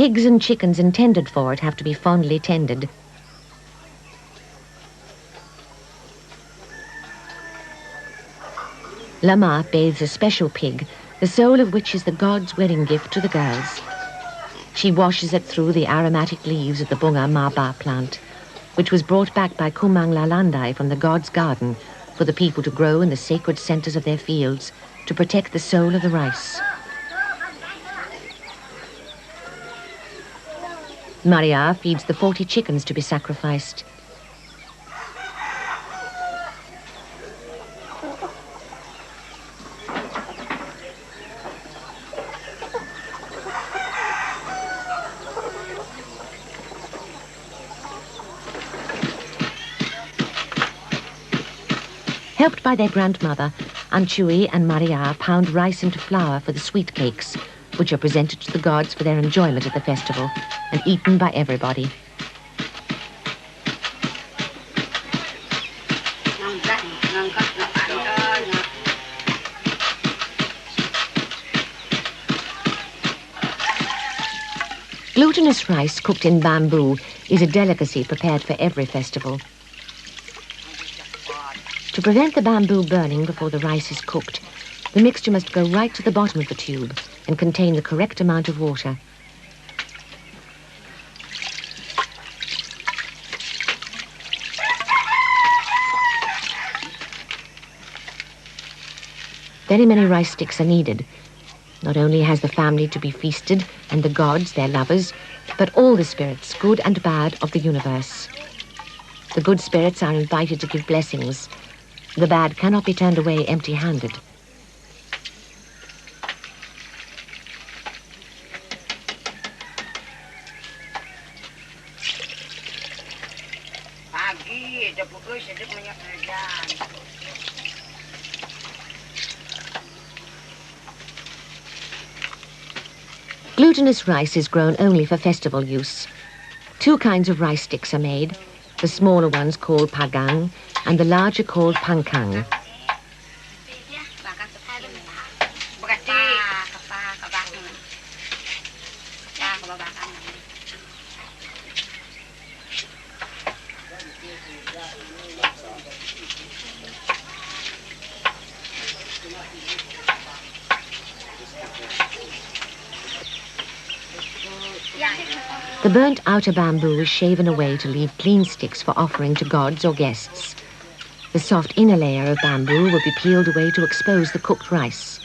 Pigs and chickens intended for it have to be fondly tended. Lama bathes a special pig, the soul of which is the god's wedding gift to the girls. She washes it through the aromatic leaves of the Bunga Maba plant, which was brought back by Kumang Lalandai from the god's garden for the people to grow in the sacred centres of their fields to protect the soul of the rice. Maria feeds the 40 chickens to be sacrificed. Helped by their grandmother, Anchui and Maria pound rice into flour for the sweet cakes, which are presented to the gods for their enjoyment at the festival and eaten by everybody. Glutinous rice cooked in bamboo is a delicacy prepared for every festival. To prevent the bamboo burning before the rice is cooked, the mixture must go right to the bottom of the tube and contain the correct amount of water. Very many rice sticks are needed. Not only has the family to be feasted and the gods, their lovers, but all the spirits, good and bad, of the universe. The good spirits are invited to give blessings. The bad cannot be turned away empty-handed. Glutinous rice is grown only for festival use. 2 kinds of rice sticks are made, the smaller ones called pagang and the larger called pangkang. The burnt outer bamboo is shaven away to leave clean sticks for offering to gods or guests. The soft inner layer of bamboo will be peeled away to expose the cooked rice.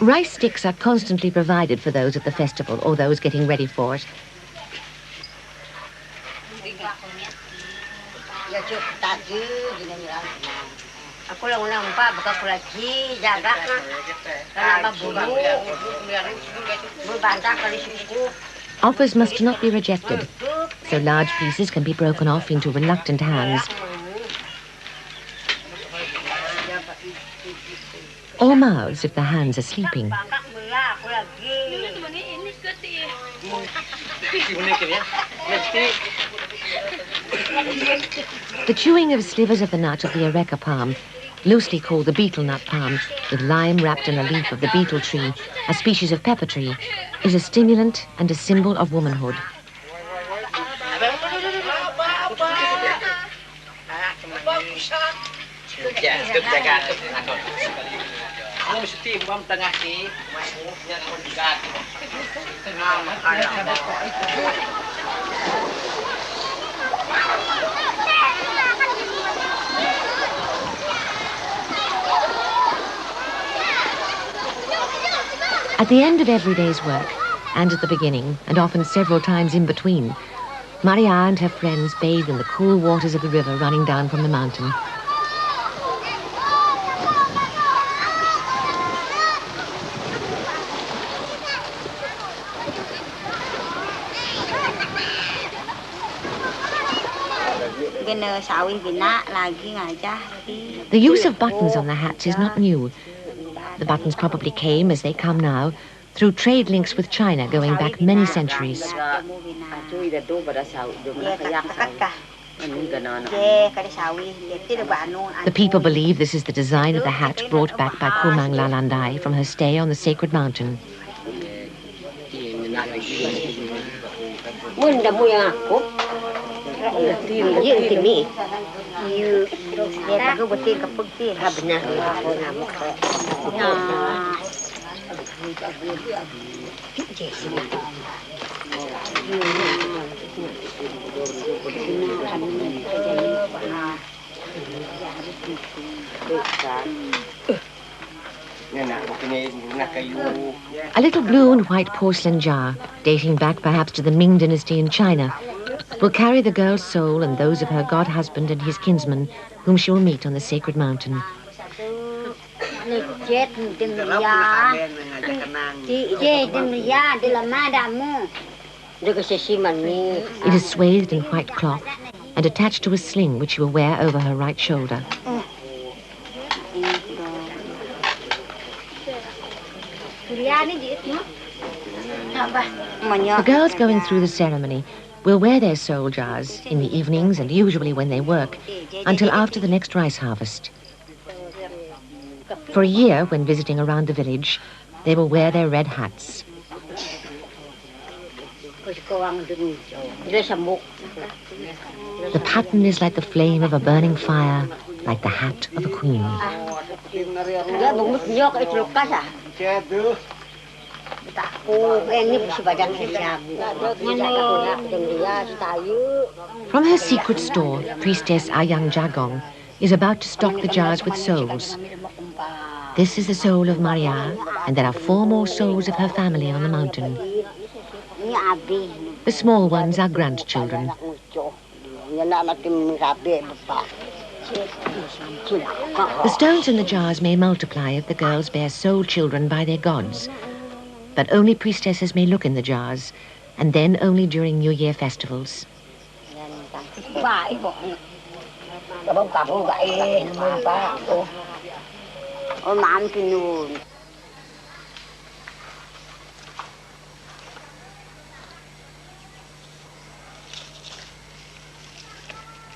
Rice sticks are constantly provided for those at the festival or those getting ready for it. Offers must not be rejected, so large pieces can be broken off into reluctant hands. Or mouths if the hands are sleeping. The chewing of slivers of the nut of the areca palm, loosely called the betel nut palm, with lime wrapped in a leaf of the betel tree, a species of pepper tree, is a stimulant and a symbol of womanhood. At the end of every day's work, and at the beginning, and often several times in between, Maria and her friends bathe in the cool waters of the river running down from the mountain. The use of buttons on the hats is not new. The buttons probably came, as they come now, through trade links with China going back many centuries. The people believe this is the design of the hat brought back by Kumang Lalandai from her stay on the sacred mountain. A little blue and white porcelain jar, dating back perhaps to the Ming dynasty in China, will carry the girl's soul and those of her god husband and his kinsmen, whom she will meet on the sacred mountain. It is swathed in white cloth and attached to a sling which she will wear over her right shoulder. The girls going through the ceremony will wear their soul jars in the evenings and usually when they work until after the next rice harvest. For a year, when visiting around the village, they will wear their red hats. The pattern is like the flame of a burning fire, like the hat of a queen. From her secret store, Priestess Ayang Jagong is about to stock the jars with souls. This is the soul of Maria, and there are 4 more souls of her family on the mountain. The small ones are grandchildren. The stones in the jars may multiply if the girls bear soul children by their gods, but only priestesses may look in the jars, and then only during New Year festivals.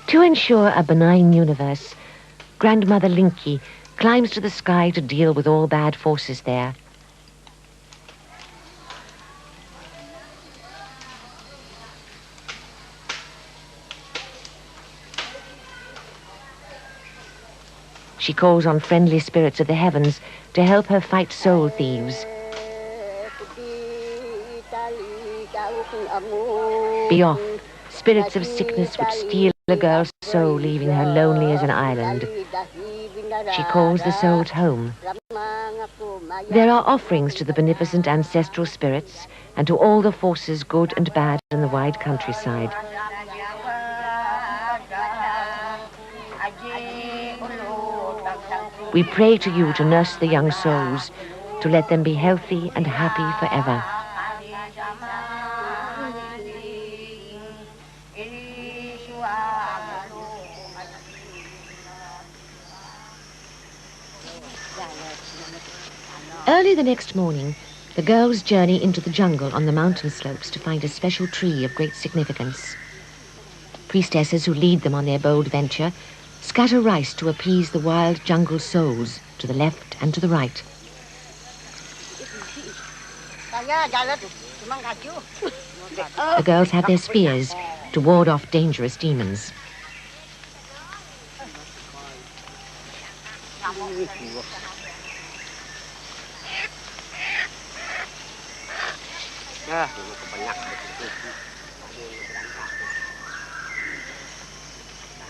To ensure a benign universe, Grandmother Linky climbs to the sky to deal with all bad forces there. She calls on friendly spirits of the heavens to help her fight soul thieves. Be off, spirits of sickness which steal a girl's soul, leaving her lonely as an island. She calls the souls home. There are offerings to the beneficent ancestral spirits and to all the forces, good and bad, in the wide countryside. We pray to you to nurse the young souls, to let them be healthy and happy forever. Early the next morning, the girls journey into the jungle on the mountain slopes to find a special tree of great significance. Priestesses who lead them on their bold venture scatter rice to appease the wild jungle souls to the left and to the right. The girls have their spears to ward off dangerous demons.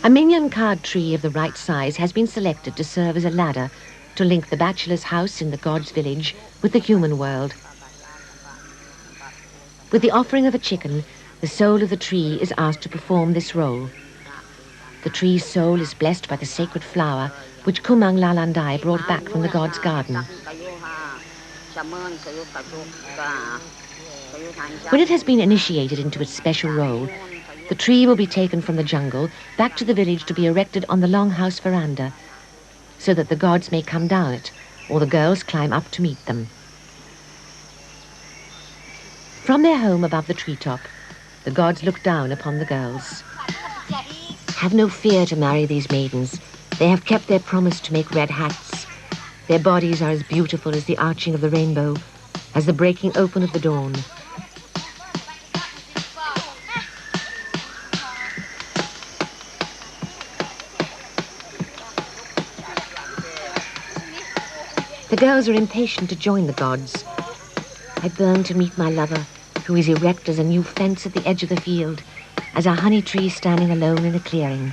A minyan card tree of the right size has been selected to serve as a ladder to link the bachelor's house in the god's village with the human world. With the offering of a chicken, the soul of the tree is asked to perform this role. The tree's soul is blessed by the sacred flower which Kumang Lalandai brought back from the god's garden. When it has been initiated into its special role, the tree will be taken from the jungle back to the village to be erected on the longhouse veranda, so that the gods may come down it, or the girls climb up to meet them. From their home above the treetop, the gods look down upon the girls. Have no fear to marry these maidens. They have kept their promise to make red hats. Their bodies are as beautiful as the arching of the rainbow, as the breaking open of the dawn. The girls are impatient to join the gods. I burn to meet my lover, who is erect as a new fence at the edge of the field, as a honey tree standing alone in a clearing.